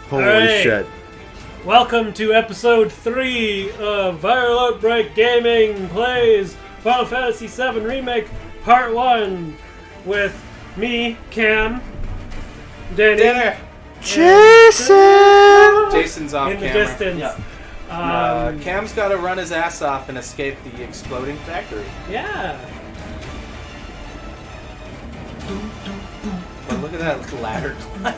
Holy right. shit. Welcome to episode 3 of Viral Outbreak Gaming Plays Final Fantasy VII Remake Part 1 with me, Cam, Denny, Jason! Jason's off in the camera. distance. Yeah. Cam's got to run his ass off and escape the exploding factory. Yeah. But look at that ladder climb.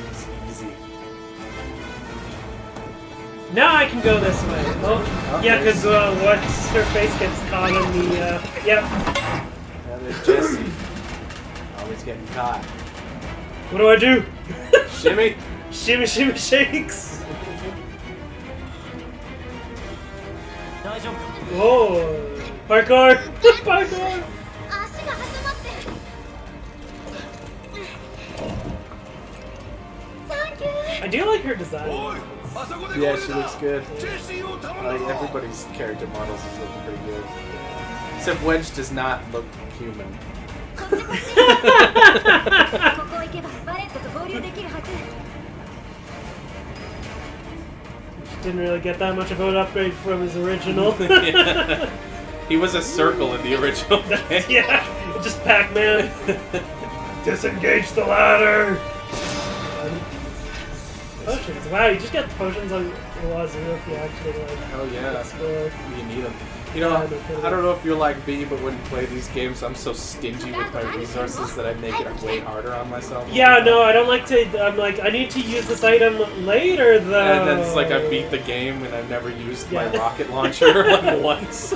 It's easy. Now I can go this way. Oh, yeah, because what's her face gets caught in the, yep. Yeah, there's Jesse. Always getting caught. What do I do? Shimmy! Shimmy, shimmy, shakes. Whoa. Parkour. Parkour. I do like her design. Yeah, she looks good. Like, everybody's character models is looking pretty good. Except Wedge does not look human. Didn't really get that much of an upgrade from his original. Yeah. He was a circle in the original game. Yeah, just Pac-Man. Disengage the ladder. Potions. Wow, you just get potions on Wazoo if you actually like. Hell yeah. Explore. You need them. You know, I don't know if you're like me, but when you play these games, I'm so stingy with my resources that I make it way harder on myself. Yeah, no, I don't like to. I'm like, I need to use this item later, though. And then it's like I beat the game and I've never used my rocket launcher like once.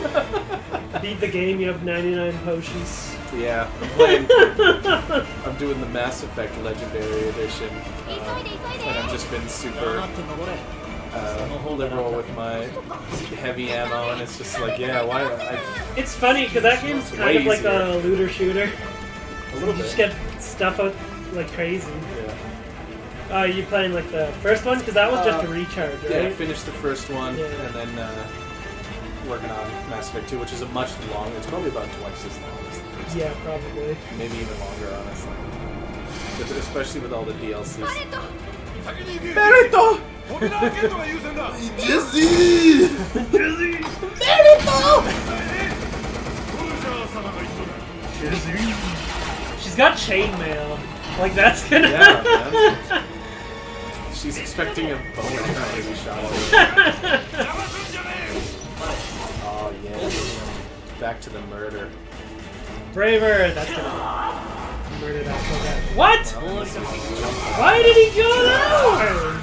Beat the game, you have 99 potions. Yeah, I'm playing. I'm doing the Mass Effect Legendary Edition, and I've just been super liberal with my heavy ammo, and it's just like, yeah, why? It's funny because that game's kind of like a looter shooter. A little bit. You just get stuff out like crazy. Yeah. You playing like the first one? Because that was just a recharge, right? Yeah, I finished the first one, Yeah. and then working on Mass Effect 2, which is a much longer. It's probably about twice as long as the first. Yeah, probably. Maybe even longer, honestly. But especially with all the DLCs. Berito! Jesse! She's got chainmail. Like that's gonna. Yeah, man. She's expecting a bow and arrow to be shot at her. Oh yeah. Back to the murder. Braver. That's gonna murder that guy. What? Why did he go there?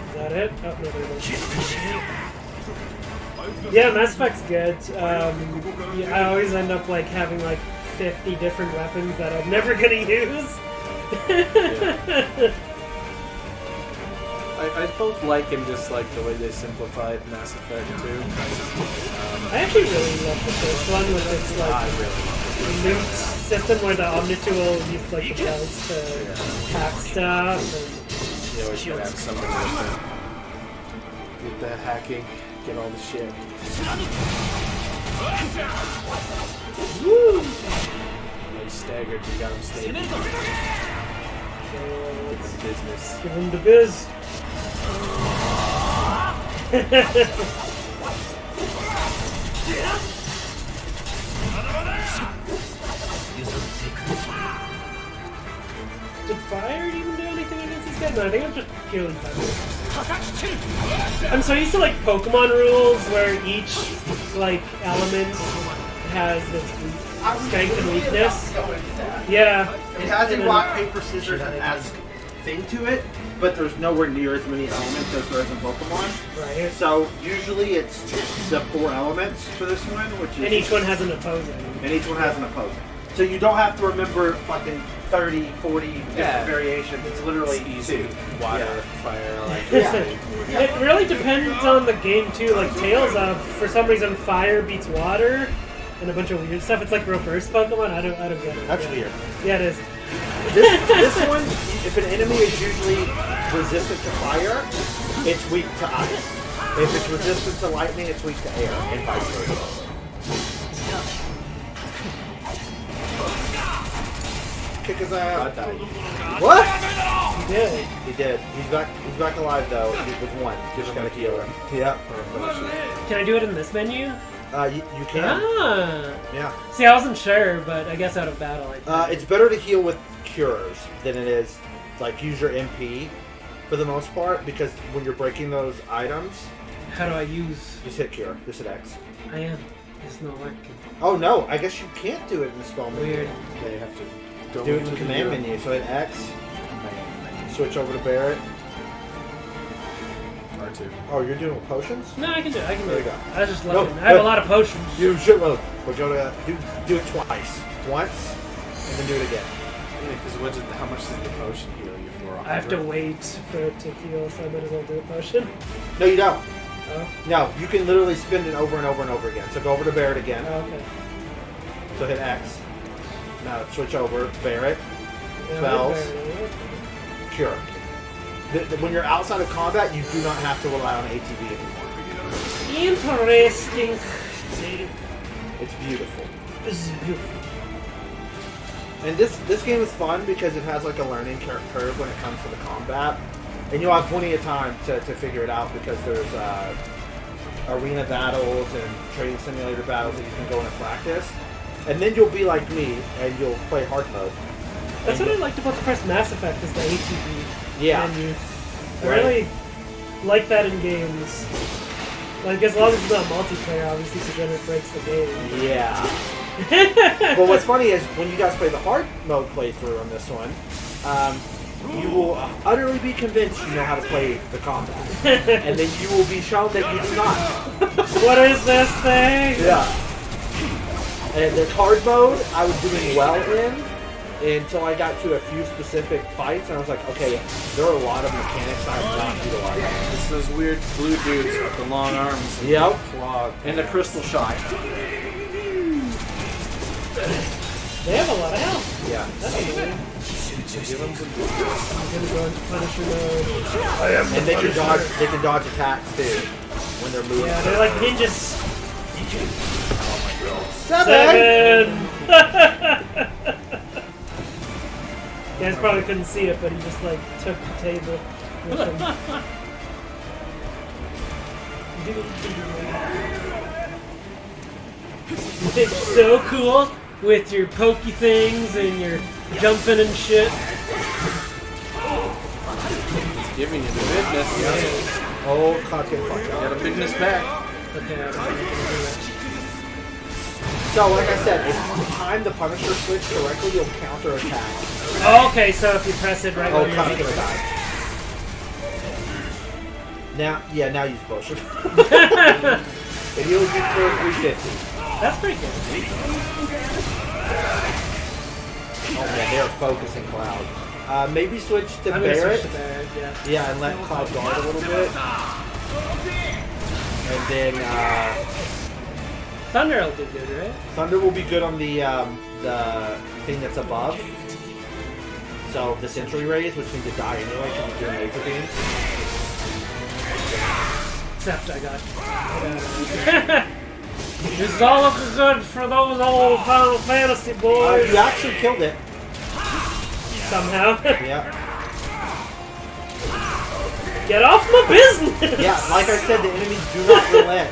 Is that it? Oh, no, there it is. Yeah, Mass Effect's good. Yeah, I always end up like having like 50 different weapons that I'm never gonna use. Yeah. I both like and dislike the way they simplified Mass Effect 2. I actually really love the first one with its I like really love loot system where the Omnitool used like the bells to hack stuff. And it. You always gotta have somebody with the hacking, get all the shit. woo! They staggered, you got them staggered. Give them business. Give him the biz. Did fire even do anything against these guys? No, I think it's just purely thunder. I'm so used to like Pokemon rules where each like element has this strength and weakness. Yeah. It has a rock, paper, scissors as thing to it, but there's nowhere near as many elements as there is in Pokemon. Right. So usually it's the 4 elements for this one, which is And each one has an opposing. and each one has an opposing. So you don't have to remember fucking 30, 40 different variations. It's literally Easy. 2. Water, Yeah. fire, electricity. It really depends on the game too. Like Tales of, for some reason, fire beats water, and a bunch of weird stuff. It's like reverse Pokemon. I don't get it. That's yeah. weird. Yeah, it is. This one, if an enemy is usually resistant to fire, it's weak to ice. If it's resistant to lightning, it's weak to air, and vice versa. kick his ass. I died. What? He did. He did. He's back alive though. With one. Just gotta heal him. Yeah. Can I do it in this menu? You can. Ah. Yeah. See, I wasn't sure, but I guess out of battle I can. It's better to heal with cures than it is like use your MP for the most part, because when you're breaking those items, How do I use? just hit cure. Just hit X. I am. It's not working. Oh no, I guess you can't do it in the spell menu. Weird. Yeah, you have to go Do it in into the command menu. So hit X. Switch over to Barret. R2. Oh, you're doing potions? No, I can do it. I can do There you it. go. I was just No, looking. I have a lot of potions. You should but go to do it twice. Once, and then do it again. Yeah, because how much does the potion heal you for? I have to wait for it to heal, so I might as well do a potion. No, you don't. Oh. No, you can literally spin it over and over and over again. So go over to Barret again. Oh, okay. So hit X. Now switch over, Barret, Yeah, Spells. right. Cure. When you're outside of combat, you do not have to rely on ATB anymore. Interesting. It's beautiful. This is beautiful. And this game is fun because it has like a learning curve when it comes to the combat. And you'll have plenty of time to figure it out because there's arena battles and training simulator battles that you can go in and practice. And then you'll be like me and you'll play hard mode. That's what I liked about the first Mass Effect is the ATB Yeah. menu. I Right. really like that in games. Like, as long as it's not multiplayer, obviously, because then it breaks the game. Yeah. But what's funny is when you guys play the hard mode playthrough on this one, you will utterly be convinced you know how to play the combat. And then you will be shown that you do not. What is this thing? Yeah. And the hard mode, I was doing well in until I got to a few specific fights, and I was like, okay, there are a lot of mechanics I have not utilized. It's those weird blue dudes with the long arms. And Yep. claw and a crystal shot. They have a lot of health. Yeah. That's annoying. Give them some I'm gonna go into Punisher mode. And they can dodge attacks too when they're moving. Yeah, they're like ninjas. 7! You guys probably couldn't see it, but he just like took the table with him. It's so cool with your pokey things and your jumping and shit. It's giving you the business. Yeah. Oh, Cloud's getting fucked Got up. a business back. Okay, I don't know how to do So, like I said, if you time the Punisher switch correctly, you'll counter attack. that. Oh, okay, so if you press it right Oh, when Cloud's you're gonna die. Now use potion. It heals you for 350. That's pretty good. Oh man, they are focusing Cloud. Maybe switch to I'm gonna Barret. switch to Barret, yeah. Yeah, and let Cloud guard a little bit. And then Thunder will do good, right? Thunder will be good on the thing that's above. So the Sentry Rays, which need to die anyway because you're doing laser beams. Except I got. This is all looking good for those old Final Fantasy boys. You actually killed it. Somehow. Yeah. Get off my business! Yeah, like I said, the enemies do not relent.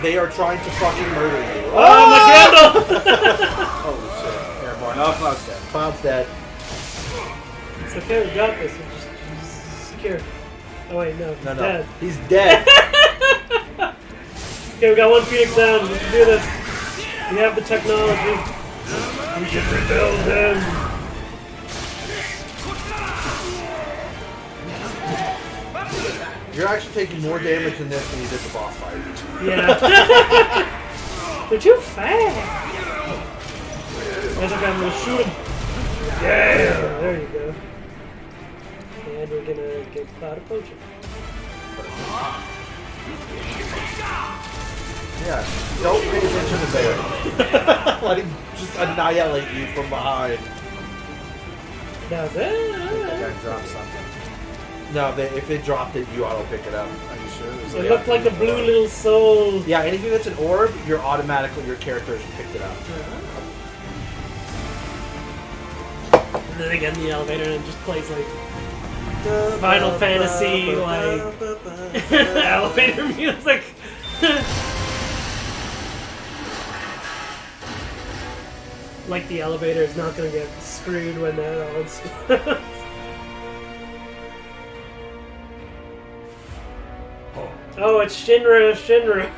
They are trying to fucking murder you. Oh, my candle! Holy shit. Airborne. Oh, Cloud's dead. Cloud's dead. It's okay, we got this. We're just secure. Oh wait, no. No, no. Dead. He's dead. Okay, we got one Phoenix down. We can do this. We have the technology. We can rebuild him. You're actually taking more damage in this than you did the boss fight. Yeah. They're too fast. There's a guy, I'm gonna shoot him. Yeah, there you go. And we're gonna get Cloud a potion. Yeah, don't pay attention to Barret. Let him just annihilate you from behind. That's I it. gotta drop something. No, if they dropped it, you auto pick it up. Are you sure? There's It looked like a blue little soul. Yeah, anything that's an orb, your character has picked it up. And then again, the elevator, and it just plays like Final Fantasy, like elevator music. Like the elevator is not gonna get screwed when that all explodes. Oh, it's Shinra, Shinra.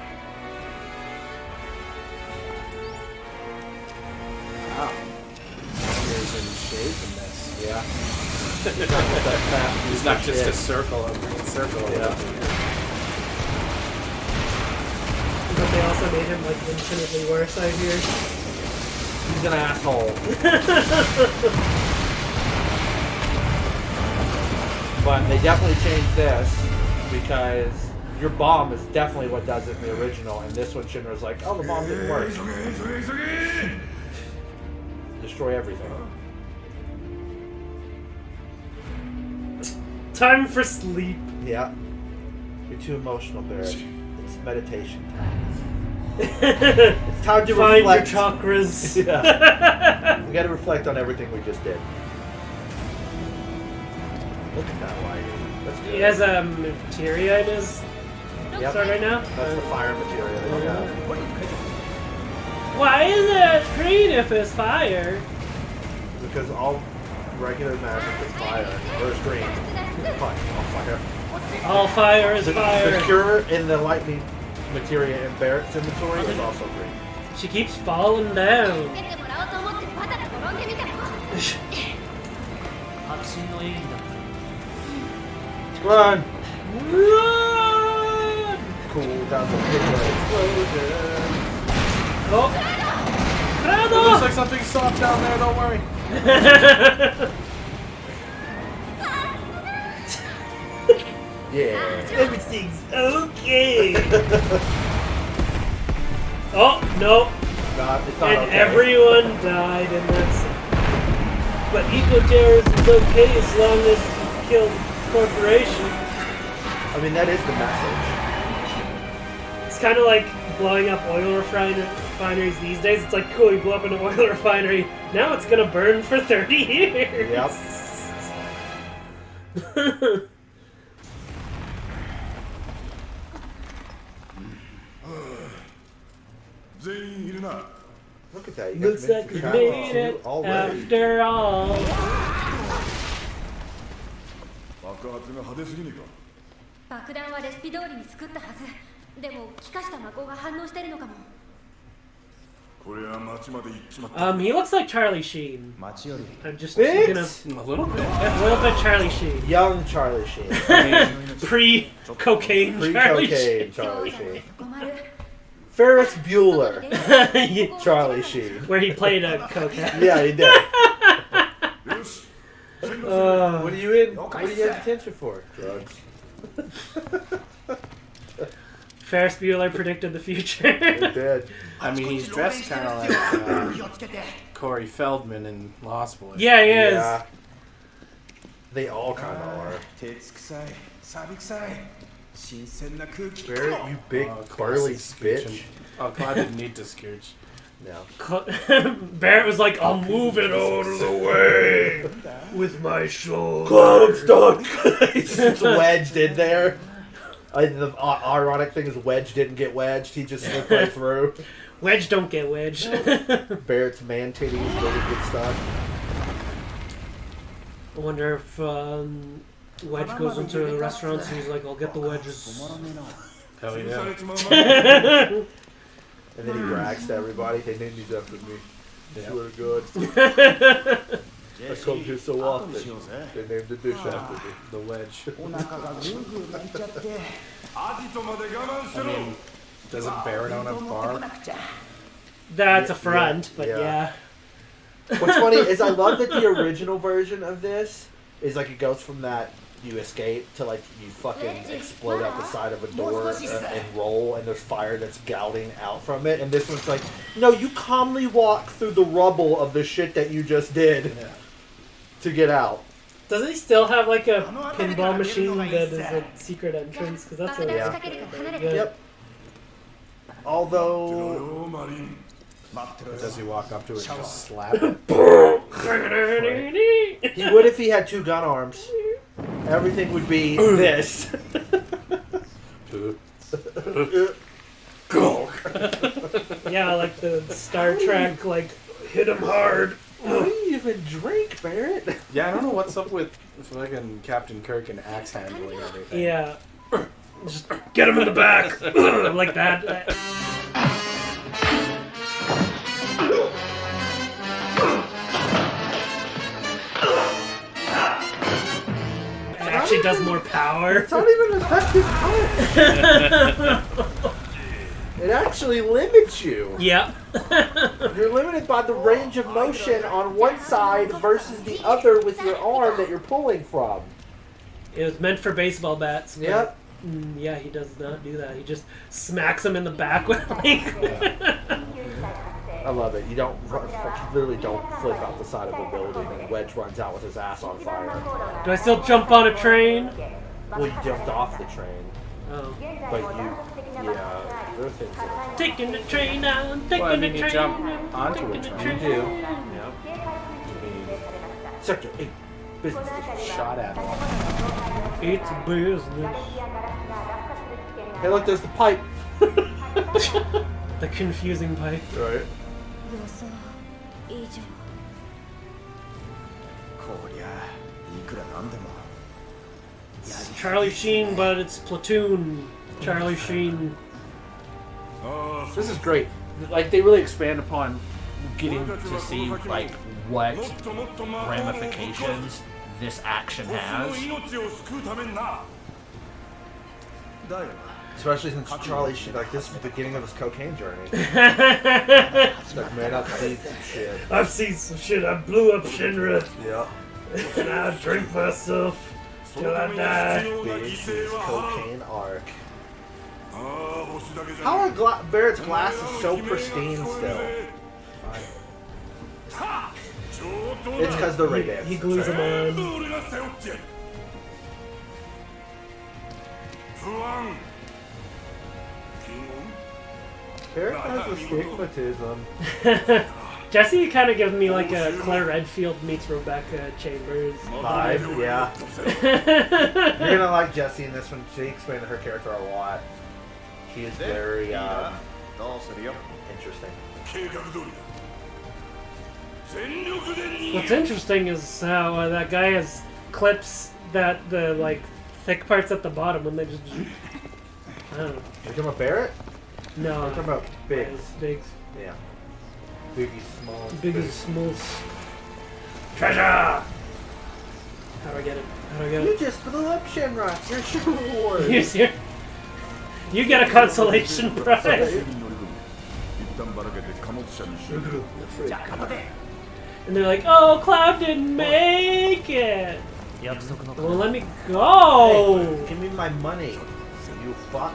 Wow. He's in shape in this. Yeah. He's not just a circle, a green circle. Yeah. But they also made him like infinitely worse, I hear. He's an asshole. But they definitely changed this because your bomb is definitely what does it in the original, and this one Shinra's like, oh, the bomb didn't work. Destroy everything. Time for sleep. Yeah. You're too emotional, Barrett. It's meditation time. It's time to Find your reflect. chakras. Yeah. We gotta reflect on everything we just did. Look at that lighting. That's good. He has a materia in his Yep. sword right now. That's the fire material that you got. Why is it green if it's fire? Because all regular magic is fire. Or is green. Fine, all fire. All fire is The fire. cure in the lightning materia in Barrett's inventory is also green. She keeps falling down. Run! Run! Cool down the explosion. Oh! It looks like something soft down there, don't worry. Yeah. Everything's okay. Oh, no. It's not And okay. everyone died in that scene. But eco-terrorism is okay as long as you kill the corporation. I mean, that is the message. It's kind of like blowing up oil refineries these days. It's like, cool, you blow up an oil refinery. Now it's going to burn for 30 years. Yep. Look at that. You Looks got like we Minty made Challenge it already. after all. 爆弾はレシピ通りに作ったはず。でも気化した魔法が反応してるのかも。 He looks like Charlie Sheen. I'm just Bit? gonna A little bit. a little bit Charlie Sheen. Young Charlie Sheen. Pre-cocaine Charlie Pre-cocaine Sheen. Charlie Sheen. 困る。 Ferris Bueller Charlie Sheen. Where he played a cokehead. Yeah, he did. Uh, What are you in? What are you in detention for? Drugs. Ferris Bueller predicted the future. He did. I mean, he's dressed kind of like Corey Feldman in Lost Boys. Yeah, he is. Yeah. They all kind of are. Barrett, you big burly bitch. Oh, Clyde didn't need to scooch. No. Barrett was like, I'll move it out of the way with my shoulder. Cloud, I'm stuck. He's just wedged in there. The ironic thing is Wedge didn't get wedged. He just slipped right through. Wedge don't get wedged. Barrett's man titties really get stuck. I wonder if Wedge goes into a restaurant and he's like, I'll get the wedges. Hell yeah. And then he brags to everybody, they named these after me. I swear to God. I come here so often. They named the dish after me. The wedge. I mean, doesn't Barrett own a bar? That's a front, but Yeah. yeah. What's funny is I love that the original version of this is like it goes from that you escape to like you fucking explode out the side of a door and roll and there's fire that's gouting out from it, and this one's like, no, you calmly walk through the rubble of the shit that you just did to get out. Doesn't he still have like a pinball machine that is a secret entrance? Because that's really good. Yep. Although Or does he walk up to it and just slap it? He would if he had 2 gun arms. Everything would be this. Go. Yeah, like the Star Trek, like, hit him hard. How do you even drink, Barrett? Yeah, I don't know what's up with fucking Captain Kirk and axe handling everything. Yeah. Just get him in the back. Like that. It actually does more power. It's not even an effective punch. It actually limits you. Yep. You're limited by the range of motion on one side versus the other with your arm that you're pulling from. It was meant for baseball bats. But, Yep. Yeah, he does not do that. He just smacks him in the back with like. I love it. You don't, you literally don't flip out the side of a building and Wedge runs out with his ass on fire. Do I still jump on a train? Well, you jumped off the train, Oh. but yeah, there are things that Taking the train down, taking Well, I mean, the you train jump down, onto taking a the train. you do. Yeah. Sector 8, business. Shot at him. It's business. Hey, look, there's the pipe. The confusing pipe. Right. 予想以上。こりゃいくらなんでも It's Charlie Sheen, but it's Platoon. Charlie Sheen. This is great. Like, they really expand upon getting to see, like, what ramifications this action has. Especially since Charlie Sheen, like, this is the beginning of his cocaine journey. It's like, man, I've seen some shit. I've seen some shit. I blew up Shinra, Yeah. and I drink myself till I die. Bitch, his cocaine arc. How are Barrett's glasses so pristine still? It's because they're Ray-Bans. He glues them on. Barrett has astigmatism. Jesse kind of gives me like a Claire Redfield meets Rebecca Chambers Vibe, yeah. You're gonna like Jessie in this one. She expanded her character a lot. She is very interesting. What's interesting is how that guy has clips that the like thick parts at the bottom and they just I don't know. Are you talking about Barrett? No, We're talking about Biggs. Biggs. Yeah. Biggie Smalls. Biggs Smalls. Treasure! How do I get it? How do I get You it? just blew up Shinra. Here's your reward. Here's your... You get a consolation prize. 一旦ばらけて貨物車に集合 And they're like, oh, Cloud didn't make it. Well, let me go. Hey, give me my money, you fuck.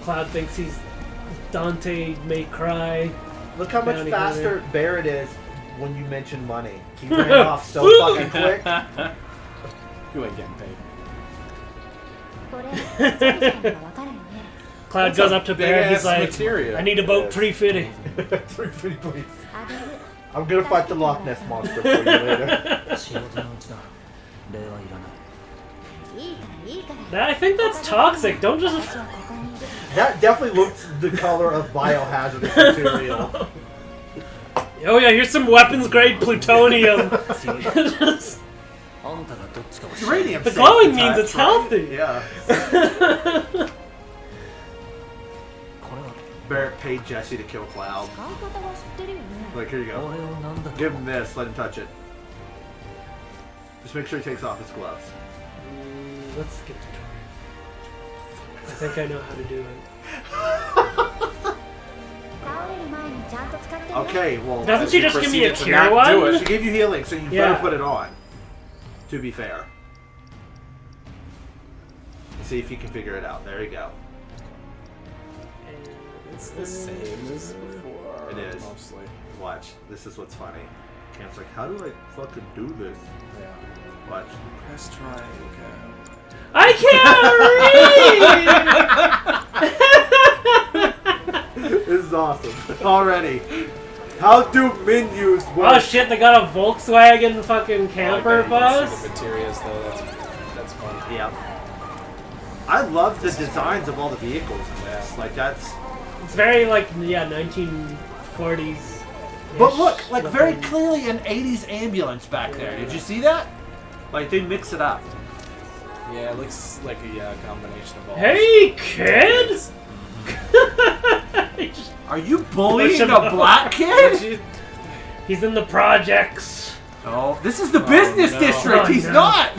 Cloud thinks he's Dante may cry. Look how much Bounty faster Barrett is when you mention money. He ran off so fucking quick. You ain't getting paid. これそうじゃんがわかるよね。 Cloud goes up to Bear. He's big-ass like, materia. I need a boat 350. 350 please. あげる。 I'm gonna fight the Loch Ness monster for you later. 仕事のうちだ礼はいらない いいからいいから。 I think that's toxic. Don't just. 私はここにいる。 That definitely looks the color of biohazardous material. Oh yeah, here's some weapons grade plutonium. あんたがどっちかを Uranium. The glowing means it's healthy. Yeah. これは Barrett paid Jesse to kill Cloud. 使い方は知ってるよね。 Like, here you 俺 go. をなんだと Give him this. Let him touch it. Just make sure he takes off his gloves. Let's skip the I think I know how to do it. 倒れる前にちゃんと使ってね。 Okay, well, Doesn't she just give me a proceeded to cure not do one? it. she gave you healing, so you Yeah. better put it on. To be fair. See if you can figure it out. There you go. It's the same as before. It is. Mostly. Watch. This is what's funny. Cam's like, how do I fucking do this? Yeah. Watch. Press triangle. I can't read. This is awesome. Already. How do menus work? Oh shit, they got a Volkswagen fucking camper bus? The materials though, that's fun. Yeah. I love the designs of all the vehicles in this. Like that's. It's very like 1940s. But look, like very clearly an 80s ambulance back there. Did you see that? Like they mix it up. Yeah, it looks like a combination of all. Hey, kids! Are you bullying a black kid? He's in the projects. Oh, this is the business district. He's not.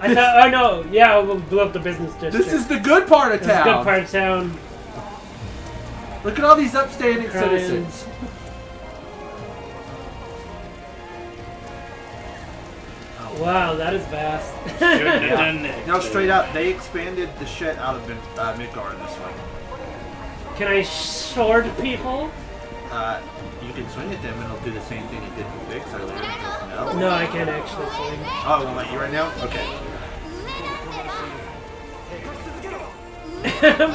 I thought. Oh no! Yeah, we'll blew up the business district. This is the good part of This is town. the good part of town. Look at all these upstanding Crying. citizens. Wow, that is vast. No, straight up, they expanded the shit out of Midgar in this one. Can I sword people? You can swing at them and it'll do the same thing it did with Vix earlier. No? No, I can't actually swing. Oh, it won't let you right now? Okay.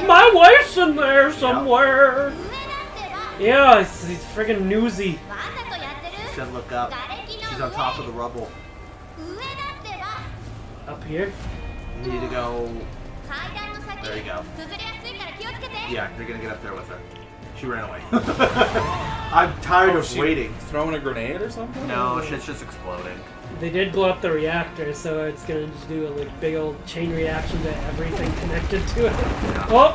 My wife's in there somewhere. Yeah, he's friggin' newsy. She said look up. She's on top of the rubble. Up here? You need to go... There you go. Yeah, you're gonna get up there with her. She ran away. I'm tired of waiting. Throwing a grenade or something? No, shit's just exploding. They did blow up the reactor, so it's gonna just do a like, big old chain reaction to everything connected to it. Yeah. Oh!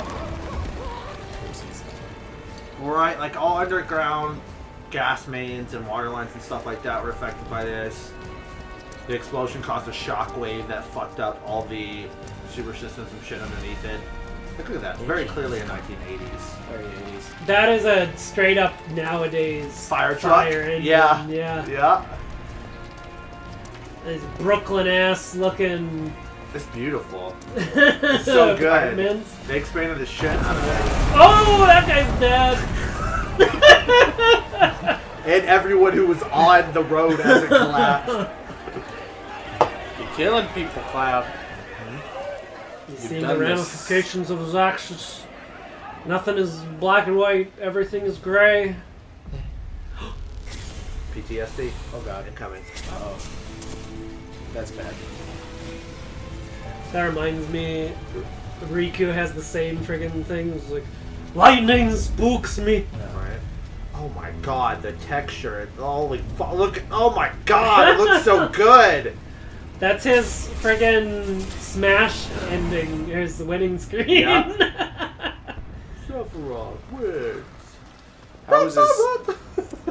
Right, like all underground gas mains and water lines and stuff like that were affected by this. The explosion caused a shockwave that fucked up all the super systems and shit underneath it. Look at that. Very clearly a 1980s. Very 80s. That is a straight up nowadays Fire truck? engine. Yeah. Yeah. Yeah. This Brooklyn ass looking. It's beautiful. It's so good. Apartments. They expanded the shit out of it. Oh, that guy's dead. And everyone who was on the road as it collapsed. You're killing people, Cloud. He's seeing the ramifications of his actions. Nothing is black and white. Everything is gray. PTSD. Oh god, incoming. Uh-oh. That's bad. That reminds me, Riku has the same friggin' thing. It's like, lightning spooks me. Right. Oh my god, the texture. Holy fuck. Look. Oh my god, it looks so good. That's his friggin' Smash ending. Here's the winning screen. Yeah. Sephiroth wins. How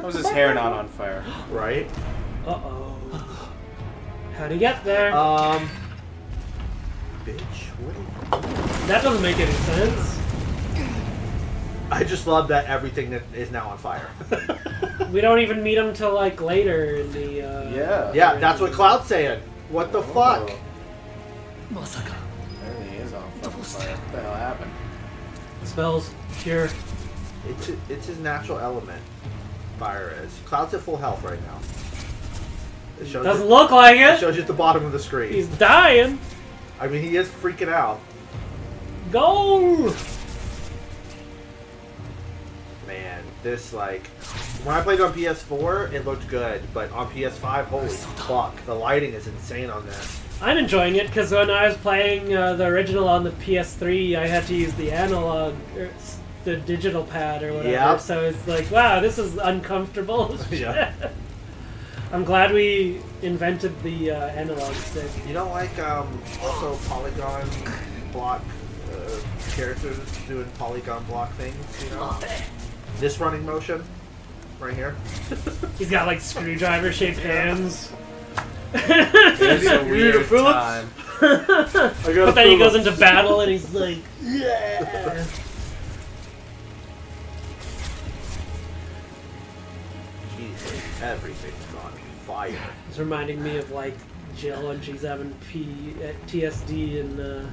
was his hair not on fire? Right? Uh-oh. How'd he get there? Bitch, what? That doesn't make any sense. I just love that everything that is now on fire. We don't even meet him till like later in the Yeah. Yeah, that's what Cloud's saying. What the fuck? Everything is on fucking fire. What the hell happened? Smells pure. It's his natural element. Fire is. Cloud's at full health right now. It shows Doesn't look like it it. shows you at the bottom of the screen. He's dying. I mean, he is freaking out. Go! Man, this like when I played on PS4, it looked good, but on PS5, holy fuck, the lighting is insane on this. I'm enjoying it because when I was playing the original on the PS3, I had to use the analog, or the digital pad or whatever. Yep. So it's like, wow, this is uncomfortable. Yeah. I'm glad we invented the analog stick. You don't like also polygon block characters doing polygon block things, you know? This running motion, right here. He's got like screwdriver-shaped hands. It's a weird time. But then he goes into battle and he's like, yeah. Jesus, everything's on fire. It's reminding me of like Jill when she's having PTSD in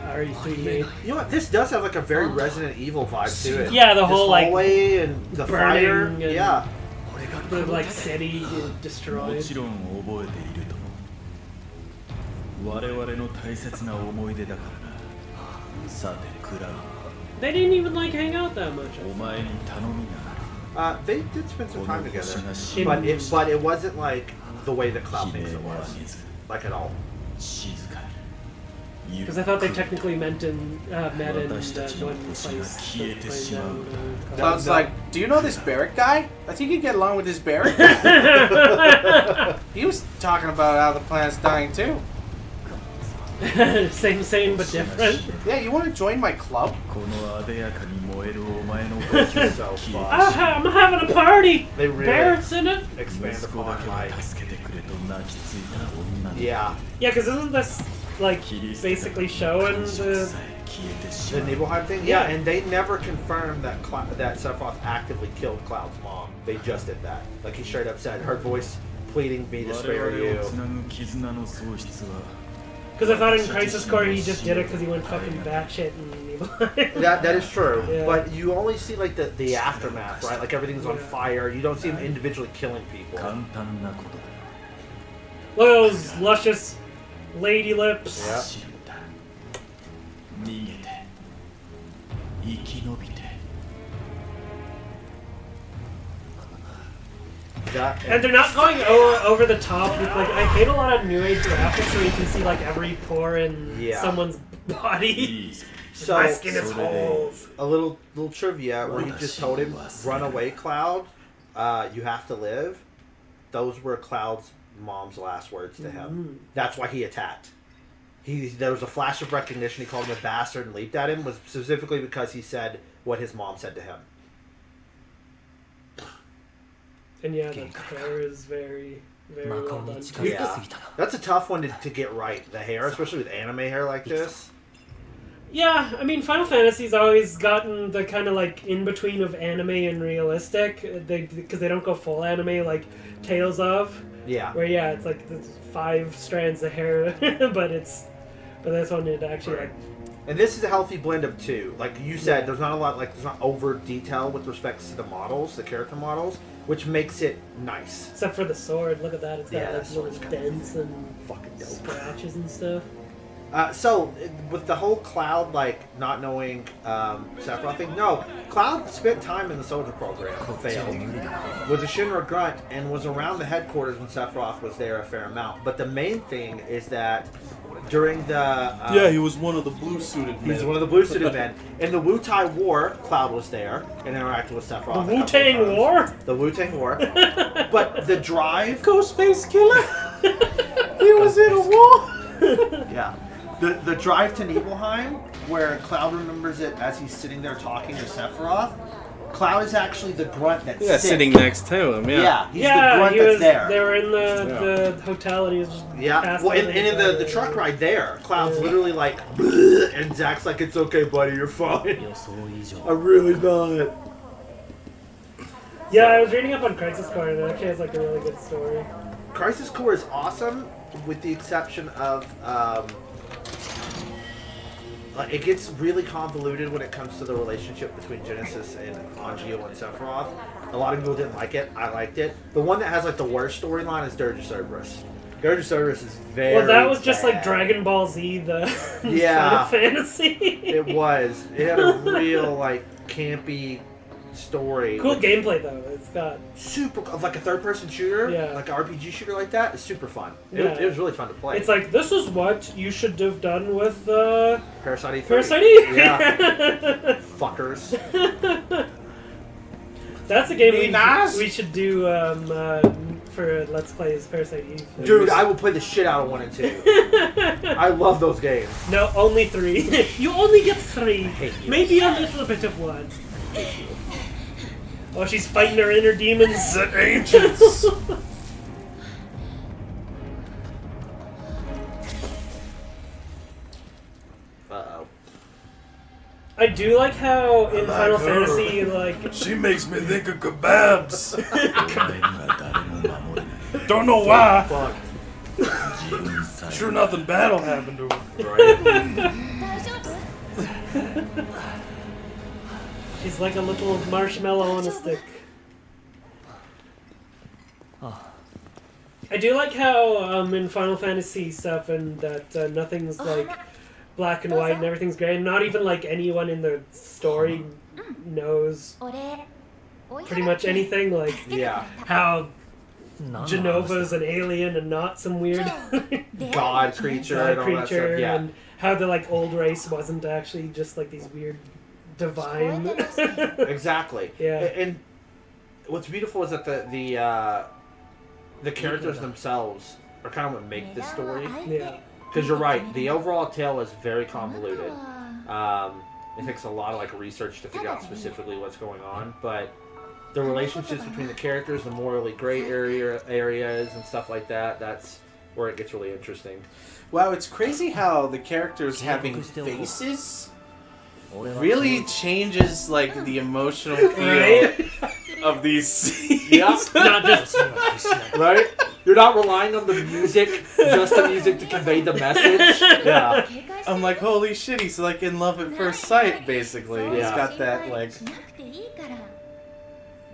RE3 made. You know what? This does have like a very Resident Evil vibe to it. Yeah, the This whole like hallway and the fire. burning and Yeah. the like city destroyed. もちろん覚えているとも我々の大切な思い出だからなさてクラウ They didn't even like hang out that much. お前に頼みがある They did spend some time together, 静 but it wasn't like the way that Cloud thinks it was, like at all. かに Because I thought they technically met in one place. Cloud's like, do you know this Barrett guy? I think you get along with this Barrett. He was talking about how the planet's dying too. Same but different. Yeah, you want to join my club? このあでやかに燃えるお前の声が So 消え I'm having a party. They really Barrett's in it. expand 息子だ upon け like は助けてくれと泣きついた女の yeah, Yeah, because isn't this like basically showing さ the え消えてし the まう Nibelheim thing. Yeah, and they never confirmed that that Sephiroth actively killed Cloud's mom. They just did that. Like he straight up said, her voice pleading me to 我 spare 々 you. をつなぐ絆の喪失は because I thought in Crisis Core he just did it because he went fucking batshit and That is true, Yeah. but you only see like the aftermath, right? Like everything's on fire. You don't see him individually killing people. 簡単なことだ Look at those luscious lady lips. Yeah. 走るんだ逃げて生き延びて That, And they're not going over the top with like I hate a lot of new age graphics where you can see like every pore in Yeah. someone's body. いいぜ so My skin is holes. a little trivia where he just told him, "Run away, Cloud. You have to live." Those were Cloud's mom's last words to him. That's why he attacked. There was a flash of recognition. He called him a bastard and leaped at him. Was specifically because he said what his mom said to him. And yeah, the hair is very well done. too. Yeah, that's a tough one to get right. The hair, especially with anime hair like this. Yeah, I mean, Final Fantasy's always gotten the kind of like in between of anime and realistic. Because they don't go full anime like Tales of. Yeah. Where yeah, it's like there's 5 strands of hair, but this one it actually like. And this is a healthy blend of two. Like you said, there's not a lot, like there's not over detail with respect to the models, the character models, which makes it nice. Except for the sword, look at that. It's got Yeah, like that sword's little kinda dents and Fucking dope. scratches and stuff. So with the whole Cloud like not knowing Sephiroth thing, no, Cloud spent time in the soldier program, failed, was a Shinra grunt, and was around the headquarters when Sephiroth was there a fair amount. But the main thing is that during the Yeah, he was one of the blue-suited men. he's one of the blue-suited men. In the Wu-Tai War, Cloud was there and interacted with Sephiroth. The a couple of Wu-Tang times. War? The Wu-Tang War. But the drive... Ghostface Killer? He was in a war? Yeah. The drive to Nibelheim, where Cloud remembers it as he's sitting there talking to Sephiroth, Cloud is actually the grunt that's sick. sitting next to him, Yeah, he's the Yeah, grunt he that's was. there. They were in the hotel, and he was just Yeah, passed well, out and in the truck ride there, Cloud's literally like, "Bleh," and Zack's like, "It's okay, buddy, you're fine." I'm really not. Yeah, I was reading up on Crisis Core, and it actually has like a really good story. Crisis Core is awesome, with the exception of like it gets really convoluted when it comes to the relationship between Genesis and Angio and Sephiroth. A lot of people didn't like it. I liked it. The one that has like the worst storyline is Dirge Cerberus. Dirge Cerberus is very Well, that was just like bad. Dragon Ball Z, the Yeah. Final Fantasy. It was. It had a real like campy story. Cool with gameplay though. It's got super like a third-person shooter, Yeah. like an RPG shooter like that. It's super fun. Yeah. It was really fun to play. It's like this is what you should have done with Parasite E3. Parasite Eve. Yeah. Fuckers. That's a game Be nice. we should do for Let's Play is Parasite Eve. Dude, I will play the shit out of 1 and 2. I love those games. No, only 3. You only get 3. hate you. Maybe a little bit of 1. Oh, she's fighting her inner demons. The ancients! Uh-oh. I do like how in Final Fantasy, like, She makes me think of kebabs. お前が誰も守れない Don't know why. Fuck. 自分さえ Sure nothing bad will happen to her. Right? 大丈夫？ she's like a little marshmallow on a stick. I do like how in Final Fantasy stuff and that nothing's like black and white and everything's gray. And not even like anyone in the story knows お礼。pretty much anything, like Yeah. how Genova's an alien and not some weird God creature god and all that creature, stuff. Yeah. and how the like old race wasn't actually just like these weird divine. Exactly. Yeah. And what's beautiful is that the characters themselves are kind of what make this story. Yeah. Because you're right, the overall tale is very convoluted. It takes a lot of like research to figure out specifically what's going on, but the relationships between the characters, the morally gray areas and stuff like that's where it gets really interesting. Wow, it's crazy how the characters having faces really changes like the emotional feel of these scenes. Yeah. Not just Right? You're not relying on the music, just the music to convey the message. Yeah. I'm like, holy shit, he's like in love at first sight, basically. He's Yeah. got that like,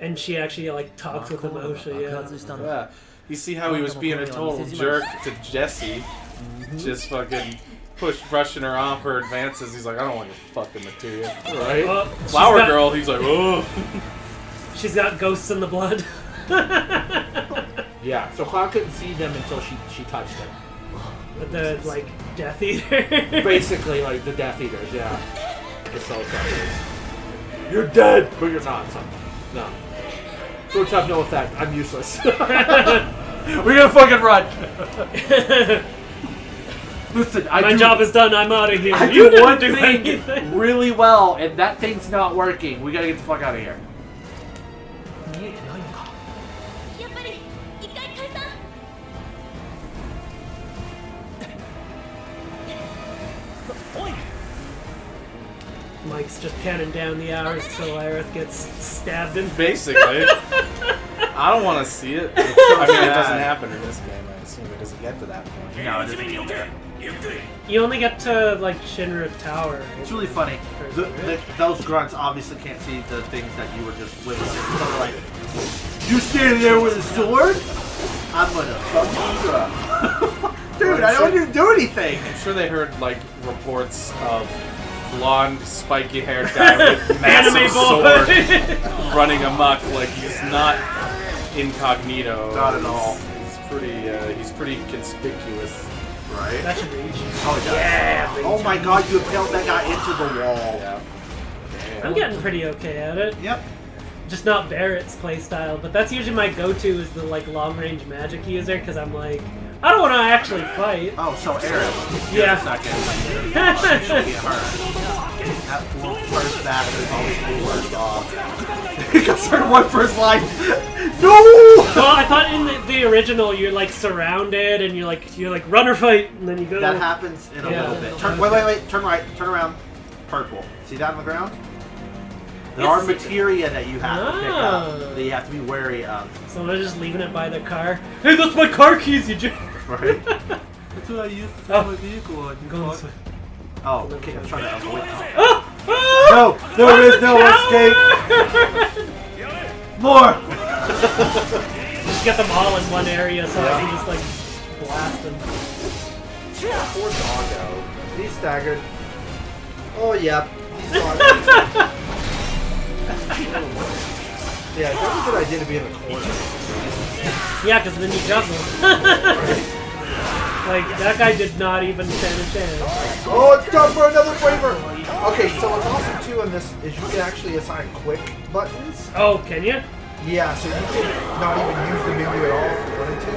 and she actually like talks with emotion. Yeah. yeah. You see how he was being a total jerk to Jessie, just fucking brushing her off her advances. He's like, I don't want your fucking material. Right? Flower girl, he's like, oh. She's got ghosts in the blood. Yeah. So Cloud couldn't see them until she touched them. But the like Death Eater. Basically, like the Death Eaters, yeah. The Soul Suckers. You're dead! But you're not, son. No. Swords have no effect. I'm useless. We're gonna fucking run! Listen, My job is done. I'm out of here. I You do one didn't do thing anything. really well, and that thing's not working. We gotta get the fuck out of here. やっぱり一回解散 Mike's just counting down the hours till Aerith gets stabbed in. Basically. I don't want to see it. I mean, it doesn't happen in this game. I assume it doesn't get to that point. No, it doesn't get there. You only get to like Shinra Tower. It's really funny. Those grunts obviously can't see the things that you were just witnessing. So they're like, you standing there with a sword? I'm gonna fuck you up. Dude, I don't even do anything. I'm sure they heard like reports of blonde, spiky-haired guy with massive Anime sword boy. running amok. Like he's not incognito. Not at all. He's pretty conspicuous. Right? That should reach. Oh, yeah. Oh my god, you impaled that guy into the wall. Yeah. I'm getting pretty okay at it. Yep. Just not Barrett's playstyle, but that's usually my go-to is the like long-range magic user because I'm like, I don't want to actually fight. Oh, so Aaron. Yeah. Second. She'll get hurt. That first back is always the worst off. Because her one first line. No! Well, I thought in the original you're like surrounded and you're like run or fight and then you go. That happens in a Yeah. little bit. Wait. Turn right. Turn around. Purple. See that on the ground? There are materia that you have to pick up that you have to be wary of. So I'm just leaving it by the car. Hey, that's my car keys, you jerk. Right? That's what I used to Oh. my vehicle. Go this way. Oh, okay. I'm trying to avoid that. Ah! No! There is no escape! More! Just get them all in one area so I can just like blast them. Poor doggo. He's staggered. Oh, yep. He's staggered. Yeah, it's not a good idea to be in the corner. Yeah, because then you juggle. Like, that guy did not even stand a chance. Oh, it's time for another flavor! Okay, so what's awesome too in this is you can actually assign quick buttons. Oh, can you? Yeah, so you can not even use the menu at all if you wanted to.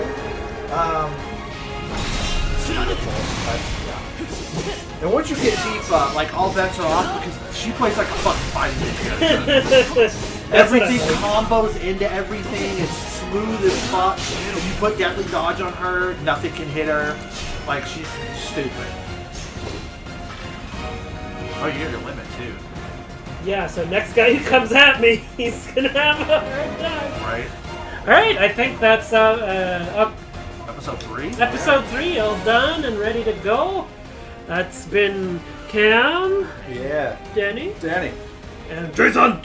And once you get Tifa, like all bets are off because she plays like a fucking fighting character. Everything combos into everything. It's smooth as fuck. If you put Deadly Dodge on her, nothing can hit her. Like she's stupid. Oh, you hit your limit too. Yeah, so next guy who comes at me, he's gonna have a hard time. Right? Alright, I think that's Episode 3? episode 3 all done and ready to go. That's been Cam, Yeah. Denny, Danny. and Jason!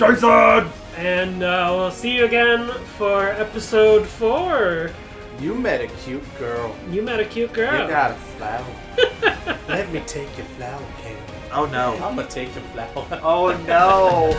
And we'll see you again for episode 4. You met a cute girl. You met a cute girl. You got a flower. Let me take your flower, Cam. Oh no. I'm gonna take your flower. Oh no.